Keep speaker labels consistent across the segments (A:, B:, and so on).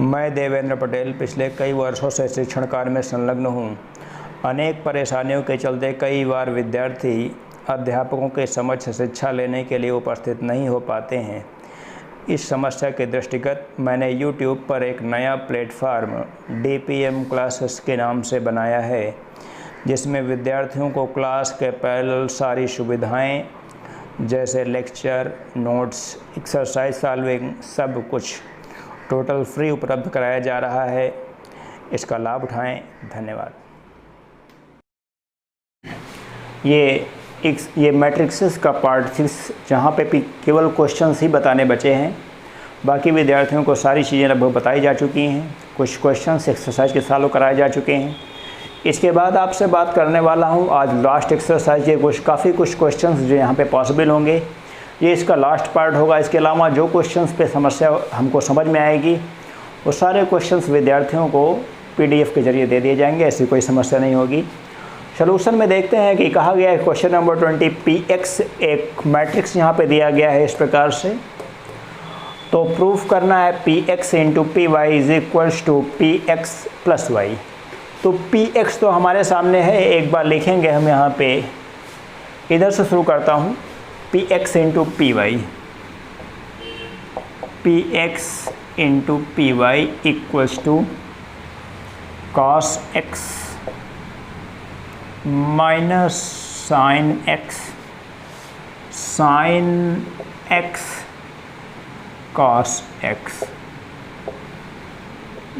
A: मैं देवेंद्र पटेल पिछले कई वर्षों से शिक्षण कार्य में संलग्न हूँ। अनेक परेशानियों के चलते कई बार विद्यार्थी अध्यापकों के समक्ष शिक्षा लेने के लिए उपस्थित नहीं हो पाते हैं। इस समस्या के दृष्टिगत मैंने YouTube पर एक नया प्लेटफार्म DPM क्लासेस के नाम से बनाया है, जिसमें विद्यार्थियों को क्लास के पैरेलल सारी सुविधाएं जैसे लेक्चर, नोट्स, एक्सरसाइज सॉल्विंग सब कुछ टोटल फ्री उपलब्ध कराया जा रहा है। इसका लाभ उठाएं। धन्यवाद। ये मैट्रिक्स का पार्ट 6 जहाँ पे केवल क्वेश्चंस ही बताने बचे हैं। बाकी विद्यार्थियों को सारी चीज़ें लगभग बताई जा चुकी हैं। कुछ क्वेश्चंस एक्सरसाइज के सालों कराए जा चुके हैं। इसके बाद आपसे बात करने वाला हूँ आज लास्ट एक्सरसाइज के काफ़ी कुछ क्वेश्चंस जो यहाँ पे पॉसिबल होंगे। ये इसका लास्ट पार्ट होगा। इसके अलावा जो क्वेश्चंस पे समस्या हमको समझ में आएगी वो सारे क्वेश्चंस विद्यार्थियों को PDF के जरिए दे दिए जाएंगे। ऐसी कोई समस्या नहीं होगी। सॉल्यूशन में देखते हैं कि कहा गया है क्वेश्चन नंबर 20 Px एक मैट्रिक्स यहाँ पे दिया गया है इस प्रकार से। तो प्रूफ करना है Px into Py is equals to Px plus Y. तो Px तो हमारे सामने है, एक बार लिखेंगे हम यहाँ पे। इधर से शुरू करता हूँ। Px into Py, Px into Py equals to cos x minus sine x sine x cos x।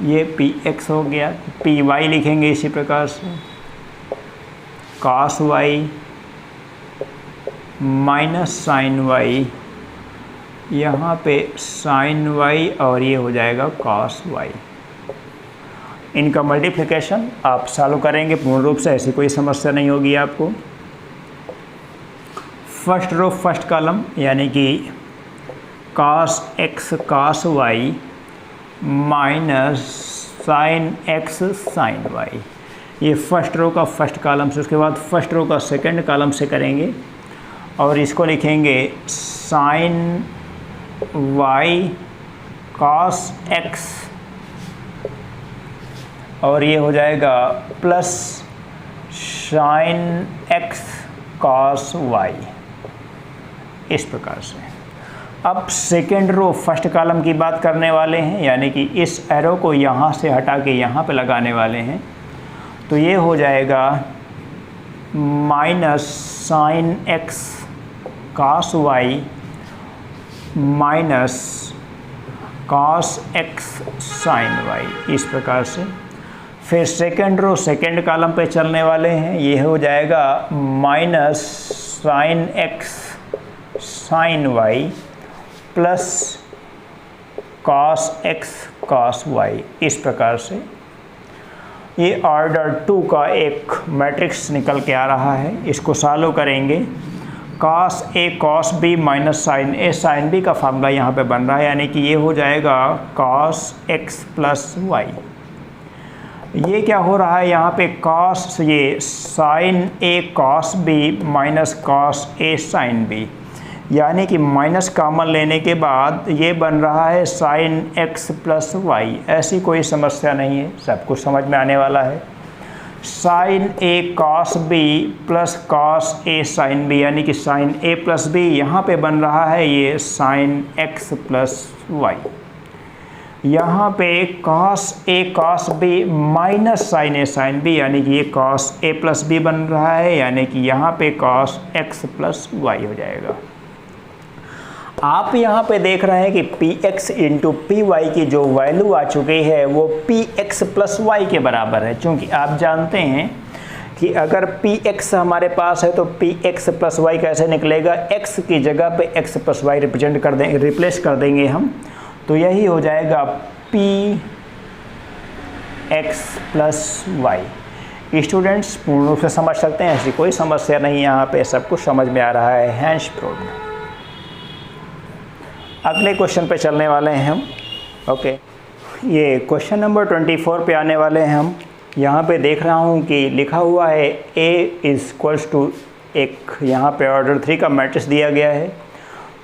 A: ये Px हो गया। Py लिखेंगे इसी प्रकार से cos y minus sine y, यहाँ पे साइन y और ये हो जाएगा cos y। इनका मल्टीप्लिकेशन आप सॉल्व करेंगे पूर्ण रूप से, ऐसी कोई समस्या नहीं होगी आपको। फर्स्ट रो फर्स्ट कॉलम यानी कि cos x cos y minus sine x sine y, ये फर्स्ट रो का फर्स्ट कॉलम से। उसके बाद फर्स्ट रो का सेकंड कॉलम से करेंगे और इसको लिखेंगे साइन y cos x और ये हो जाएगा plus sign x cos y, इस प्रकार से। अब सेकेंड रो फर्स्ट कॉलम की बात करने वाले हैं, यानी कि इस एरो को यहाँ से हटा के यहाँ पे लगाने वाले हैं। तो ये हो जाएगा minus sine x cos y minus cos x sine y, इस प्रकार से। फिर सेकेंड रो सेकेंड कॉलम पे चलने वाले हैं। ये हो जाएगा minus sine x sine y plus cos x cos y, इस प्रकार से। ये ऑर्डर 2 का एक मैट्रिक्स निकल के आ रहा है। इसको सॉल्व करेंगे। cos a cos b minus sine a sine b का फार्मूला यहाँ पे बन रहा है, यानी कि ये हो जाएगा cos x प्लस y। ये क्या हो रहा है यहाँ पे cos, ये sine a cos b minus cos a sine b, यानी कि माइनस कॉमन लेने के बाद ये बन रहा है साइन x प्लस वाई। ऐसी कोई समस्या नहीं है, सब कुछ समझ में आने वाला है। Sine a cos b plus cos a sine b, यानी कि साइन a प्लस b, यहाँ पे बन रहा है ये साइन x प्लस वाई। यहाँ पे cos a cos b minus sine a sine b, यानी कि ये cos a प्लस b बन रहा है, यानी कि यहाँ पे cos x प्लस वाई हो जाएगा। आप यहाँ पे देख रहे हैं कि Px इंटू Py की जो वैल्यू आ चुकी है वो Px प्लस y के बराबर है। क्योंकि आप जानते हैं कि अगर Px हमारे पास है तो Px प्लस y कैसे निकलेगा, x की जगह पे x प्लस y रिप्रेजेंट कर देंगे, रिप्लेस कर देंगे हम। तो यही हो जाएगा Px प्लस y। स्टूडेंट्स पूर्ण रूप से समझ सकते हैं, ऐसी कोई समस्या नहीं, यहाँ पे सब कुछ समझ में आ रहा है। हैंश प्रूव्ड। अगले क्वेश्चन पे चलने वाले हैं हम। ओके, ये क्वेश्चन नंबर 24 पे आने वाले हैं हम। यहाँ पे देख रहा हूँ कि लिखा हुआ है A इक्वल्स टू एक, यहाँ पे ऑर्डर 3 का मैट्रिक्स दिया गया है।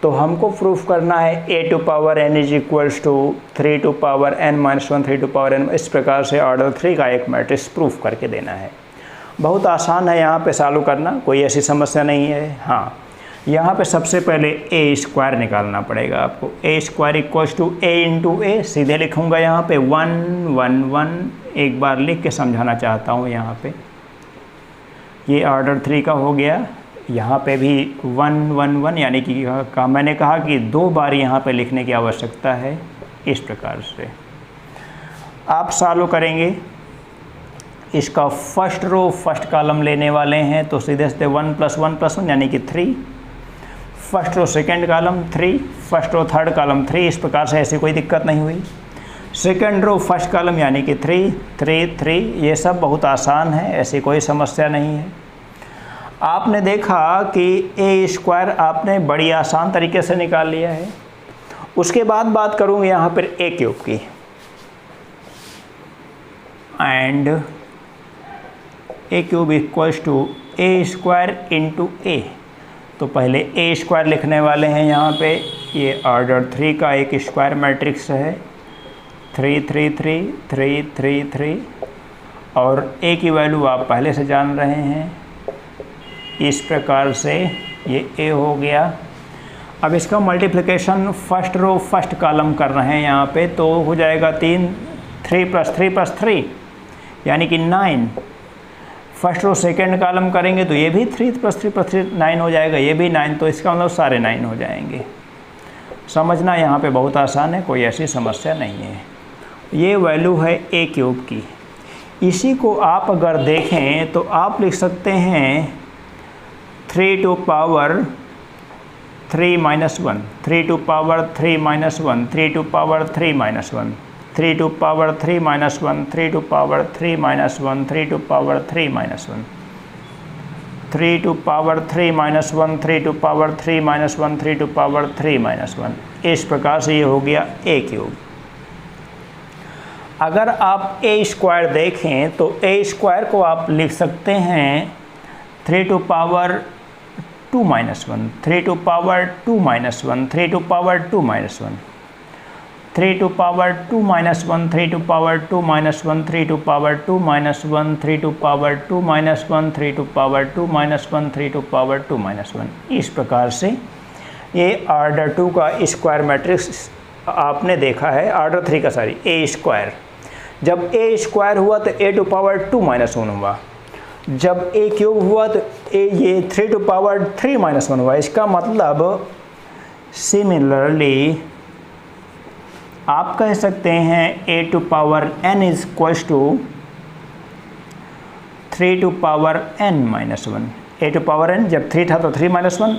A: तो हमको प्रूफ करना है a to power n is equals to 3 to power n minus 1 3 to power n। इस प्रकार से ऑर्डर 3 का एक मैट्रिक्स प्रूफ करके देना है। बहुत आसान है यहाँ पे सॉल्व करना, कोई ऐसी समस्या नहीं है। हाँ, यहाँ पे सबसे पहले a स्क्वायर निकालना पड़ेगा आपको। a square equals to a into A, सीधे लिखूँगा यहाँ पे 1 1 1। एक बार लिख के समझाना चाहता हूँ यहाँ पे। ये ऑर्डर 3 का हो गया, यहाँ पे भी 1 1 1, यानी कि मैंने कहा कि 2 बार यहाँ पे लिखने की आवश्यकता है। इस प्रकार से आप सॉल्व करेंगे। इसका फर्स्ट रो फर्स्ट कॉलम लेने वाले हैं तो सीधे सीधे 1 + 1 + 1 यानी कि 3। First row second column 3, first row third column 3। इस प्रकार से ऐसी कोई दिक्कत नहीं हुई। सेकंड रो फर्स्ट कॉलम यानी कि 3 3 3। ये सब बहुत आसान है, ऐसी कोई समस्या नहीं है। आपने देखा कि ए स्क्वायर आपने बड़ी आसान तरीके से निकाल लिया है। उसके बाद बात करूँगी यहाँ पर ए क्यूब की। And A cube equals to A square into A. तो पहले ए स्क्वायर लिखने वाले हैं यहाँ पे। ये ऑर्डर 3 का एक स्क्वायर मैट्रिक्स है, 3 3 3 3 3 3। और ए की वैल्यू आप पहले से जान रहे हैं। इस प्रकार से ये ए हो गया। अब इसका multiplication first row first column कर रहे हैं यहाँ पे, तो हो जाएगा 3 3 + 3 + 3 यानी कि 9। फर्स्ट रो सेकंड कॉलम करेंगे तो ये भी 3 + 3 + 3 9 हो जाएगा, ये भी 9। तो इसका मतलब सारे 9 हो जाएंगे। समझना यहाँ पे बहुत आसान है, कोई ऐसी समस्या नहीं है। ये वैल्यू है ए क्यूब की। इसी को आप अगर देखें तो आप लिख सकते हैं 3 to power 3 - 1, 3 to power 3 - 1, 3 to power 3 - 1, 3 to power 3 - 1, 3 to power 3 - 1, 3 to power 3 - 1, 3 to power 3 - 1, 3 to power 3 - 1, 3 to power 3 - 1। इस प्रकार से ये हो गया ए क्यूब। अगर आप ए स्क्वायर देखें तो ए स्क्वायर को आप लिख सकते हैं 3 to power 2 - 1, 3 to power 2 - 1, 3 to power 2 - 1, 3 to power 2 - 1, 3 to power 2 - 1, 3 to power 2 - 1, 3 to power 2 - 1, 3 to power 2 - 1, 3 to power 2 - 1। इस प्रकार से ये ऑर्डर 2 का स्क्वायर मैट्रिक्स आपने देखा है। ऑर्डर 3 का सॉरी ए स्क्वायर। जब ए स्क्वायर हुआ तो ए टू पावर 2 - 1 हुआ। जब ए क्यूब हुआ तो ये 3 टू पावर 3 - 1 हुआ। इसका मतलब सिमिलरली आप कह सकते हैं A to power n is equals to 3 to power n - 1। A to power n जब 3 था तो 3 - 1,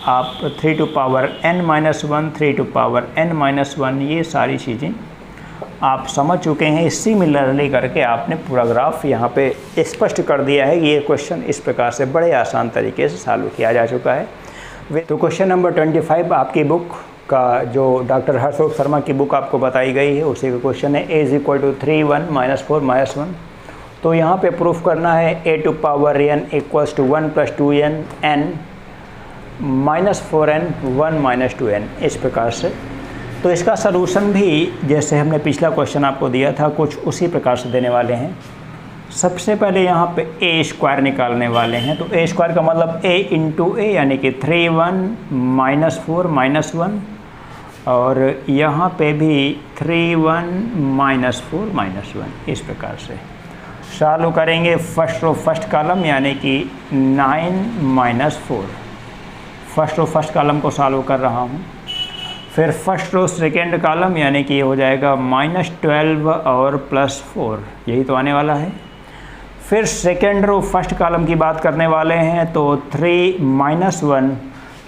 A: आप 3 to power n - 1, 3 to power n - 1, ये सारी चीज़ें आप समझ चुके हैं। सिमिलरली करके आपने पूरा ग्राफ यहाँ पे स्पष्ट कर दिया है। ये क्वेश्चन इस प्रकार से बड़े आसान तरीके से सॉल्व किया जा चुका है। तो क्वेश्चन नंबर 25 आपकी बुक का जो डॉक्टर हर्षवर्धन शर्मा की बुक आपको बताई गई है उसी का क्वेश्चन है। a = 3 1 - 4 - 1। तो यहाँ पे प्रूफ करना है a to power n equals to 1 + 2n n -4n 1 - 2n। इस प्रकार से तो इसका सलूशन भी जैसे हमने पिछला क्वेश्चन आपको दिया था कुछ उसी प्रकार से देने वाले हैं। सबसे पहले यहाँ पे ए स्क्वायर निकालने वाले हैं। तो ए स्क्वायर का मतलब a इंटू ए यानी कि 3 1 -4 -1, और यहाँ पे भी 3 1 -4 -1। इस प्रकार से सॉल्व करेंगे फर्स्ट रो फर्स्ट कॉलम यानी कि 9 - 4। फर्स्ट रो फर्स्ट कॉलम को सॉल्व कर रहा हूँ। फिर फर्स्ट रो सेकेंड कॉलम यानी कि ये हो जाएगा -12 और +4, यही तो आने वाला है। फिर सेकेंड रो फर्स्ट कॉलम की बात करने वाले हैं तो 3 - 1।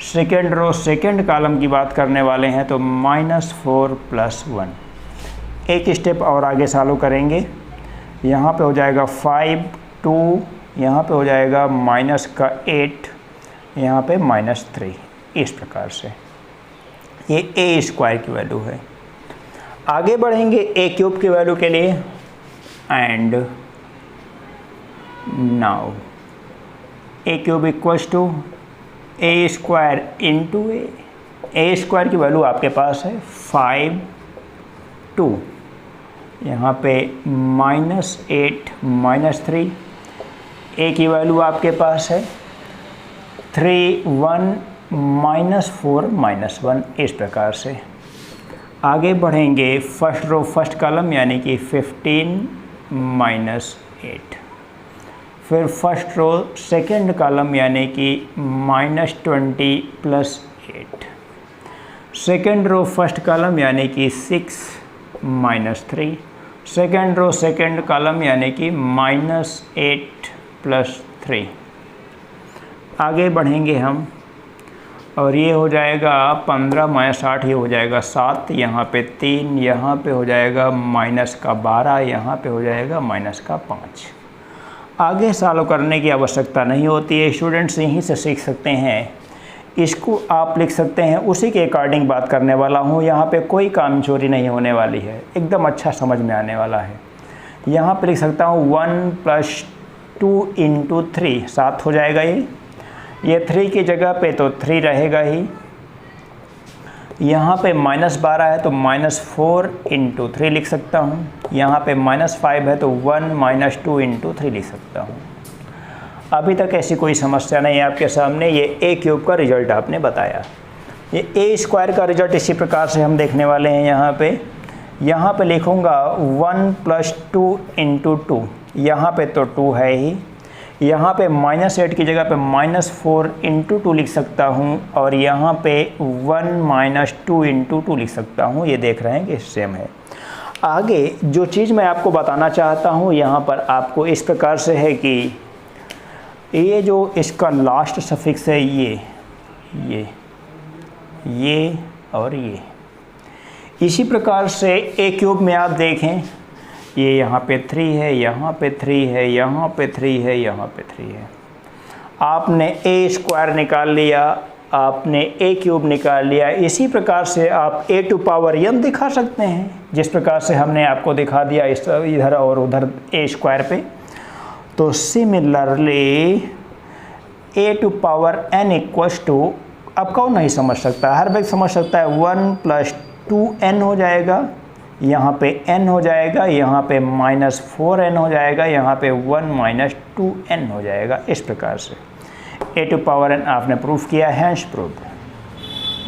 A: सेकेंड रो सेकेंड कॉलम की बात करने वाले हैं तो -4 + 1। एक स्टेप और आगे सॉल्व करेंगे। यहाँ पे हो जाएगा 5 2, यहाँ पे हो जाएगा -8, यहाँ पे -3। इस प्रकार से ये ए स्क्वायर की वैल्यू है। आगे बढ़ेंगे ए क्यूब की वैल्यू के लिए। And now A cube equals to A square into A. A square की वैल्यू आपके पास है 5 2, यहाँ पे -8 -3, ए की वैल्यू आपके पास है 3 1 -4 -1। इस प्रकार से आगे बढ़ेंगे फर्स्ट रो फर्स्ट कॉलम यानी कि 15 -8, फिर फर्स्ट रो सेकंड कॉलम यानी कि -20 +8, सेकंड रो फर्स्ट कॉलम यानी कि 6 -3, सेकंड रो सेकंड कॉलम यानी कि -8 +3। आगे बढ़ेंगे हम और ये हो जाएगा 15 -8, ये हो जाएगा 7, यहाँ पे 3, यहाँ पे हो जाएगा -12, यहाँ पे हो जाएगा -5। आगे सॉल्व करने की आवश्यकता नहीं होती है, स्टूडेंट्स यहीं से सीख सकते हैं। इसको आप लिख सकते हैं, उसी के अकॉर्डिंग बात करने वाला हूँ। यहाँ पे कोई काम चोरी नहीं होने वाली है, एकदम अच्छा समझ में आने वाला है। यहाँ पे लिख सकता हूँ 1 + 2 × 3, 7 हो जाएगा ये 3 की जगह पे तो 3 रहेगा ही। यहाँ पे -12 है तो -4 × 3 लिख सकता हूँ। यहाँ पे -5 है तो 1 - 2 × 3 लिख सकता हूँ। अभी तक ऐसी कोई समस्या नहीं है आपके सामने। ये ए क्यूब का रिजल्ट आपने बताया। ये ए स्क्वायर का रिजल्ट इसी प्रकार से हम देखने वाले हैं। यहाँ पे लिखूँगा 1 + 2 × 2, यहाँ पे तो 2 है ही। यहाँ पे -8 की जगह पे -4 × 2 लिख सकता हूँ और यहाँ पे 1 - 2 × 2 लिख सकता हूँ। ये देख रहे हैं कि सेम है। आगे जो चीज़ मैं आपको बताना चाहता हूँ यहाँ पर आपको इस प्रकार से है कि ये जो इसका लास्ट सफिक्स है ये और ये, इसी प्रकार से ए क्यूब में आप देखें ये यहाँ पे 3 है, यहाँ पे 3 है, यहाँ पे 3 है, यहाँ पे 3 है। आपने ए स्क्वायर निकाल लिया, आपने ए क्यूब निकाल लिया। इसी प्रकार से आप a⁴n दिखा सकते हैं, जिस प्रकार से हमने आपको दिखा दिया इस इधर और उधर ए स्क्वायर पे। तो सिमिलरली a⁴n = अब कौन नहीं समझ सकता, हर व्यक्ति समझ सकता है। 1 + 2n हो जाएगा, यहाँ पे n हो जाएगा, यहाँ पे -4n हो जाएगा, यहाँ पे 1 - 2n हो जाएगा। इस प्रकार से a⁴n आपने प्रूफ किया है, हैंस प्रूफ।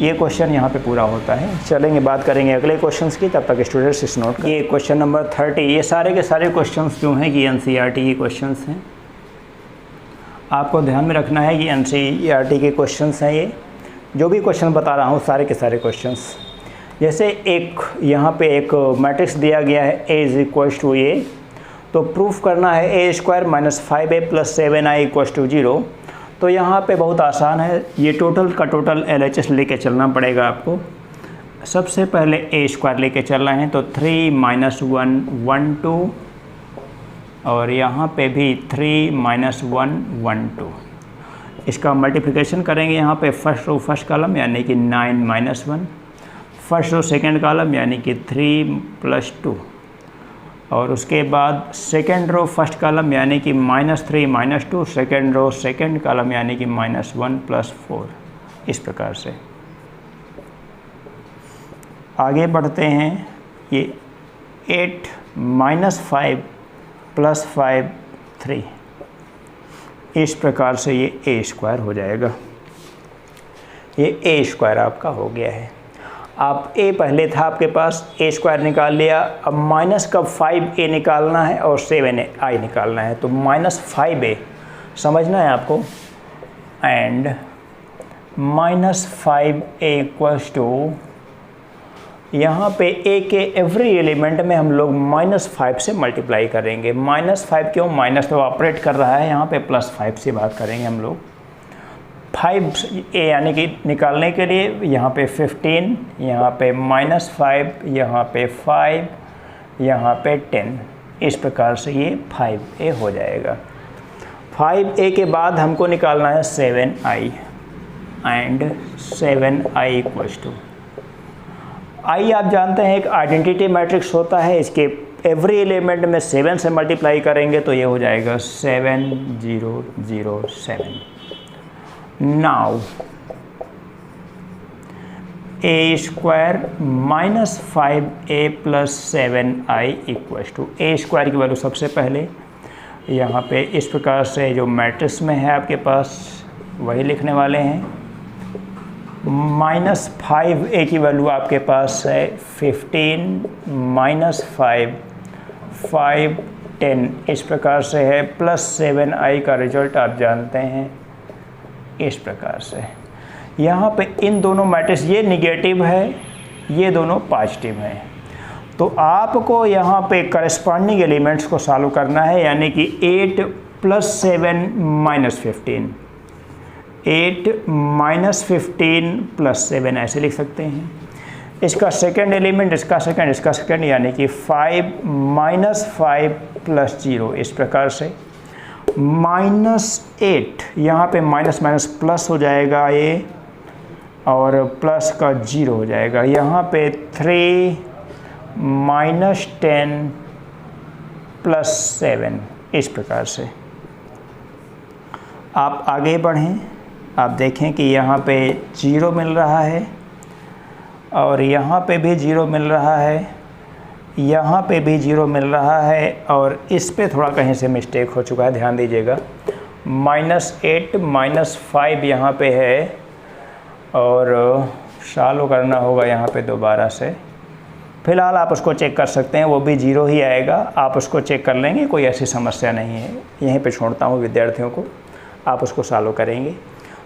A: ये क्वेश्चन यहाँ पे पूरा होता है। चलेंगे बात करेंगे अगले क्वेश्चंस की, तब तक स्टूडेंट्स इस नोट ये क्वेश्चन नंबर 30। ये सारे के सारे क्वेश्चंस जो हैं कि NCERT के क्वेश्चंस हैं। आपको ध्यान में रखना है कि NCERT के क्वेश्चंस हैं। ये जो भी क्वेश्चन बता रहा हूँ सारे के सारे क्वेश्चंस। जैसे एक यहाँ पे एक मैट्रिक्स दिया गया है A = A, तो प्रूफ करना है A² - 5A + 7I = 0। तो यहाँ पे बहुत आसान है, ये टोटल का टोटल LHS लेके चलना पड़ेगा आपको। सबसे पहले A² लेके चलना है तो 3 - 1 1 2, और यहाँ पे भी 3 - 1 1 2। इसका मल्टीप्लिकेशन करेंगे यहाँ पे फर्स्ट रो फर्स्ट कॉलम यानी कि 9 - 1, फर्स्ट रो सेकंड कॉलम यानी कि 3 + 2, और उसके बाद सेकंड रो फर्स्ट कॉलम यानी कि -3 - 2, सेकंड रो सेकंड कॉलम यानी कि -1 + 4। इस प्रकार से आगे बढ़ते हैं। ये 8 - 5 + 5 3। इस प्रकार से ये A² हो जाएगा। ये A² आपका हो गया है। आप A पहले था आपके पास, A² निकाल लिया। अब माइनस का 5A निकालना है और 7I निकालना है, तो -5A समझना है आपको। एंड -5A = यहाँ पे A के एवरी एलिमेंट में हम लोग -5 से मल्टीप्लाई करेंगे। -5 क्यों, माइनस तो ऑपरेट कर रहा है, यहाँ पे +5 से बात करेंगे हम लोग। 5A यानी कि निकालने के लिए यहाँ पे 15, यहाँ पे -5, यहाँ पे 5, यहाँ पे 10। इस प्रकार से ये 5A हो जाएगा। 5A के बाद हमको निकालना है 7I, एंड 7I = I आप जानते हैं एक आइडेंटिटी मैट्रिक्स होता है। इसके एवरी एलिमेंट में 7 से मल्टीप्लाई करेंगे तो ये हो जाएगा 7 0 0 7। Now A square minus 5a plus 7i equals to A square की वैल्यू सबसे पहले यहाँ पे इस प्रकार से जो मैट्रिक्स में है आपके पास वही लिखने वाले हैं। माइनस 5a की वैल्यू आपके पास है 15 माइनस 5 10 इस प्रकार से है, प्लस 7i का रिजल्ट आप जानते हैं इस प्रकार से। यहाँ पे इन दोनों मैट्रिक्स ये निगेटिव है, ये दोनों पॉजिटिव हैं, तो आपको यहाँ पे करस्पॉन्डिंग एलिमेंट्स को सॉल्व करना है, यानी कि 8 प्लस 7 माइनस 15, 8 माइनस 15 प्लस 7 ऐसे लिख सकते हैं। इसका सेकेंड एलिमेंट, इसका सेकेंड, यानी कि 5 माइनस 5 प्लस 0 इस प्रकार से। -8 यहाँ पे माइनस माइनस प्लस हो जाएगा ये, और प्लस का 0 हो जाएगा। यहाँ पे 3 माइनस 10 प्लस 7 इस प्रकार से। आप आगे बढ़ें, आप देखें कि यहाँ पे 0 मिल रहा है और यहाँ पे भी 0 मिल रहा है, यहाँ पे भी 0 मिल रहा है, और इस पे थोड़ा कहीं से मिस्टेक हो चुका है, ध्यान दीजिएगा। -8 -5 यहाँ पे है और सॉल्व करना होगा यहाँ पे दोबारा से। फ़िलहाल आप उसको चेक कर सकते हैं, वो भी 0 ही आएगा, आप उसको चेक कर लेंगे, कोई ऐसी समस्या नहीं है। यहीं पे छोड़ता हूँ विद्यार्थियों को, आप उसको सॉल्व करेंगे।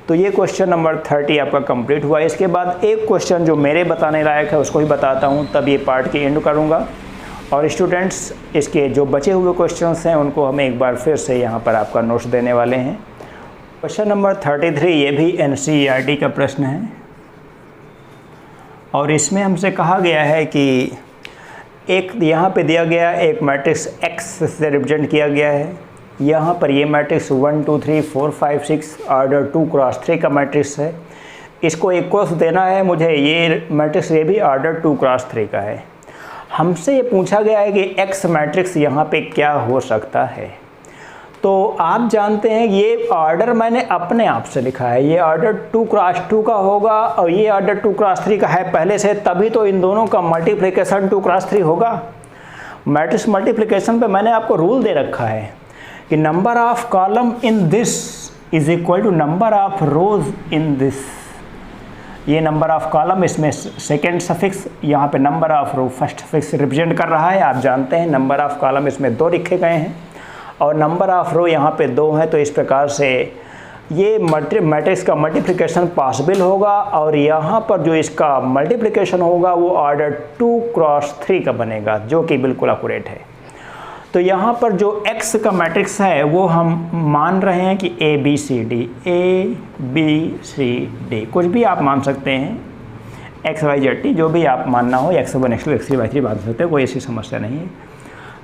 A: तो ये क्वेश्चन नंबर 30 आपका कंप्लीट हुआ। इसके बाद एक क्वेश्चन जो मेरे बताने लायक है उसको ही बताता हूँ, तब ये पार्ट की एंड करूँगा। और स्टूडेंट्स इसके जो बचे हुए क्वेश्चंस हैं उनको हम एक बार फिर से यहाँ पर आपका नोट्स देने वाले हैं। क्वेश्चन नंबर 33 ये भी NCERT का प्रश्न है, और इसमें हमसे कहा गया है कि एक यहाँ पे दिया गया एक मैट्रिक्स X से रिप्रेजेंट किया गया है। यहाँ पर ये मैट्रिक्स 1 2 3 4 5 6 ऑर्डर 2 क्रॉस 3 का मैट्रिक्स है। इसको इक्वल्स देना है मुझे, ये मैट्रिक्स ये भी ऑर्डर 2 क्रॉस 3 का है। हमसे ये पूछा गया है कि X मैट्रिक्स यहाँ पे क्या हो सकता है। तो आप जानते हैं ये ऑर्डर मैंने अपने आप से लिखा है, ये ऑर्डर 2 क्रॉस 2 का होगा और ये ऑर्डर 2 क्रॉस 3 का है पहले से, तभी तो इन दोनों का मल्टीप्लिकेशन 2 क्रॉस 3 होगा। मैट्रिक्स मल्टीप्लिकेशन पे मैंने आपको रूल दे रखा है कि number of column in this is equal to number of rows in this. ये नंबर ऑफ कॉलम, इसमें सेकेंड सफिक्स, यहाँ पे number of row first suffix represent कर रहा है। आप जानते हैं नंबर ऑफ कॉलम इसमें 2 लिखे गए हैं और नंबर ऑफ रो यहाँ पे 2 है, तो इस प्रकार से ये मैट्रिक्स का मल्टीप्लिकेशन पॉसिबल होगा, और यहाँ पर जो इसका मल्टीप्लिकेशन होगा वो ऑर्डर 2 क्रॉस 3 का बनेगा, जो कि बिल्कुल एक्यूरेट है। तो यहाँ पर जो X का मैट्रिक्स है वो हम मान रहे हैं कि ABCD, ABCD कुछ भी आप मान सकते हैं, XYZ जो भी आप मानना हो, X1 X2 X3 Y3 मान सकते हैं, कोई ऐसी समस्या नहीं है।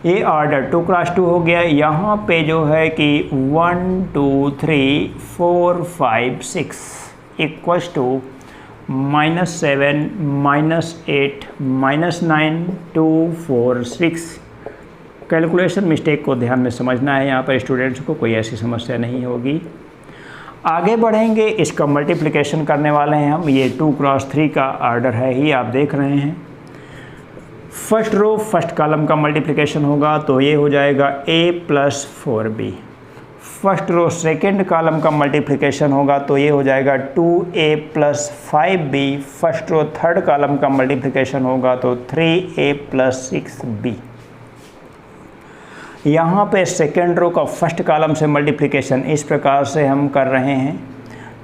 A: ये ऑर्डर 2 क्रॉस 2 हो गया। यहाँ पे जो है कि 1 2 3 4 5 6 इक्वल्स टू -7 -8 -9 2 4 6। कैलकुलेशन मिस्टेक को ध्यान में समझना है, यहाँ पर स्टूडेंट्स को कोई ऐसी समस्या नहीं होगी। आगे बढ़ेंगे, इसका मल्टीप्लिकेशन करने वाले हैं हम। ये 2 क्रॉस 3 का ऑर्डर है ही, आप देख रहे हैं। फर्स्ट रो फर्स्ट कॉलम का मल्टीप्लिकेशन होगा तो ये हो जाएगा A plus 4B। First row second column का मल्टीप्लिकेशन होगा तो ये हो जाएगा 2A plus 5B। First row third column का मल्टीप्लिकेशन होगा तो 3A प्लस 6B। यहाँ पे सेकेंड रो का फर्स्ट कॉलम से मल्टीप्लिकेशन इस प्रकार से हम कर रहे हैं,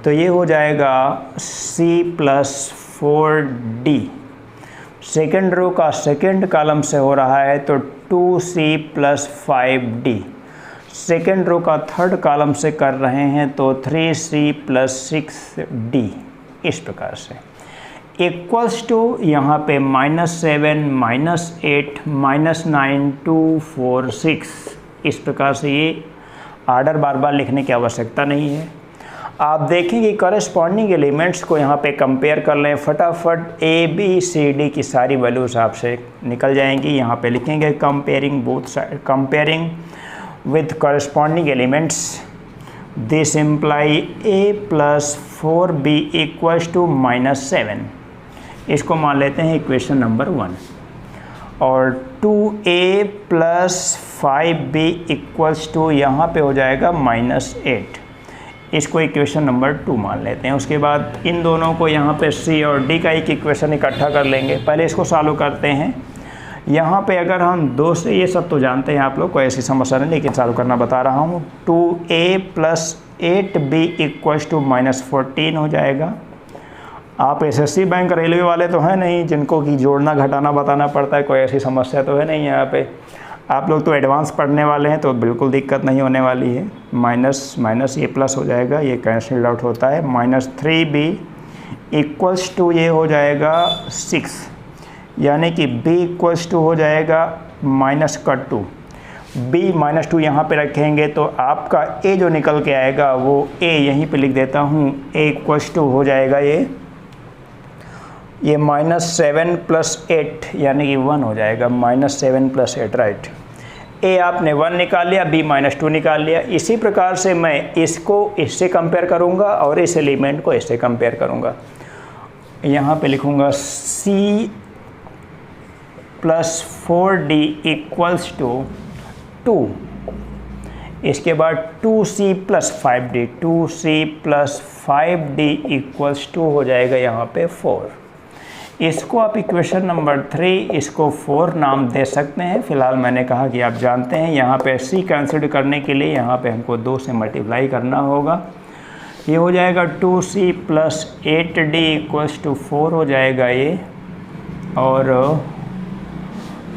A: तो ये हो जाएगा C plus 4D। Second row का सेकेंड कॉलम से हो रहा है तो 2C plus 5D। Second row का थर्ड कॉलम से कर रहे हैं तो 3C प्लस 6D। इस प्रकार से इक्वल्स टू यहाँ पे -7 -8 -9 2 4 6। इस प्रकार से ये ऑर्डर बार बार लिखने की आवश्यकता नहीं है। आप देखेंगे करस्पॉन्डिंग एलिमेंट्स को यहाँ पे कंपेयर कर लें, फटाफट ABCD की सारी वैल्यूज आपसे निकल जाएंगी। यहाँ पे लिखेंगे comparing both side, comparing with corresponding elements, this imply A plus 4B equals to -7। इसको मान लेते हैं इक्वेशन नंबर 1। और 2a plus 5b equals to यहाँ पे हो जाएगा -8, इसको इक्वेशन नंबर 2 मान लेते हैं। उसके बाद इन दोनों को यहाँ पे c और d का एक इक्वेशन इकट्ठा कर लेंगे। पहले इसको सॉल्व करते हैं। यहाँ पे अगर हम 2 से, ये सब तो जानते हैं आप लोग, कोई ऐसी समस्या नहीं, लेकिन सॉल्व करना बता रहा हूँ। 2a plus 8b equals to -14 हो जाएगा। आप एसएससी बैंक रेलवे वाले तो हैं नहीं जिनको कि जोड़ना घटाना बताना पड़ता है, कोई ऐसी समस्या तो है नहीं यहाँ पे। आप लोग तो एडवांस पढ़ने वाले हैं तो बिल्कुल दिक्कत नहीं होने वाली है। माइनस माइनस ये प्लस हो जाएगा, ये कैंसिल आउट होता है। -3b इक्वल्स टू ये हो जाएगा 6, यानी कि b इक्वल्स टू हो जाएगा -2। b -2 यहाँ पे रखेंगे तो आपका a जो निकल के आएगा वो a यहीं पे लिख देता हूँ, a इक्वल्स टू हो जाएगा ये -7 + 8 यानी कि 1 हो जाएगा। -7 + 8, राइट। a आपने 1 निकाल लिया, b -2 निकाल लिया। इसी प्रकार से मैं इसको इससे कंपेयर करूँगा और इस एलिमेंट को इससे कंपेयर करूँगा। यहाँ पे लिखूँगा c + 4d इक्वल्स टू 2। इसके बाद 2c + 5d, 2c + 5d equals to हो जाएगा यहाँ पे 4। इसको आप इक्वेशन नंबर 3, इसको 4 नाम दे सकते हैं। फिलहाल मैंने कहा कि आप जानते हैं यहाँ पे c कंसिडर करने के लिए यहाँ पे हमको 2 से मल्टीप्लाई करना होगा। ये हो जाएगा 2c + 8d इक्वल्स टू 4 हो जाएगा ये। और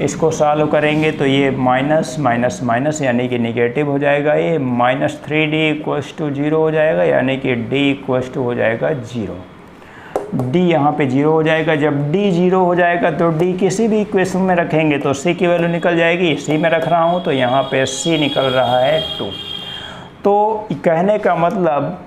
A: इसको सॉल्व करेंगे तो ये माइनस माइनस माइनस यानी कि निगेटिव हो जाएगा। ये -3d इक्वल्स टू 0 हो जाएगा, यानी कि d इक्वल्स टू हो जाएगा 0। d यहाँ पे 0 हो जाएगा। जब d 0 हो जाएगा तो d किसी भी इक्वेशन में रखेंगे तो c की वैल्यू निकल जाएगी। c में रख रहा हूँ तो यहाँ पे c निकल रहा है 2। तो कहने का मतलब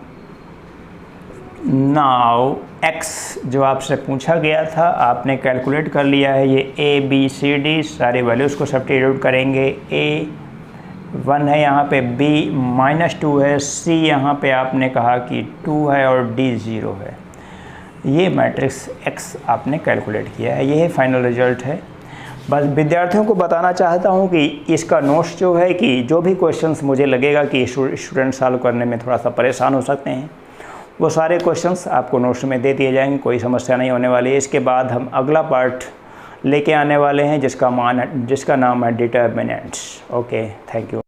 A: नाउ x जो आपसे पूछा गया था आपने कैलकुलेट कर लिया है। ये a b c d सारे वैल्यूज़ को सब्स्टिट्यूट करेंगे। a 1 है यहाँ पे, b -2 है, c यहाँ पे आपने कहा कि 2 है और d 0 है। ये मैट्रिक्स x आपने कैलकुलेट किया है। ये फाइनल रिजल्ट है। बस विद्यार्थियों को बताना चाहता हूँ कि इसका नोट्स जो है कि जो भी क्वेश्चंस मुझे लगेगा कि स्टूडेंट सॉल्व करने में थोड़ा सा परेशान हो सकते हैं, वो सारे क्वेश्चंस आपको नोट्स में दे दिए जाएंगे, कोई समस्या नहीं होने वाली है। इसके बाद हम अगला पार्ट लेके आने वाले हैं जिसका नाम है डिटर्मिनेंट्स। Okay, thank you.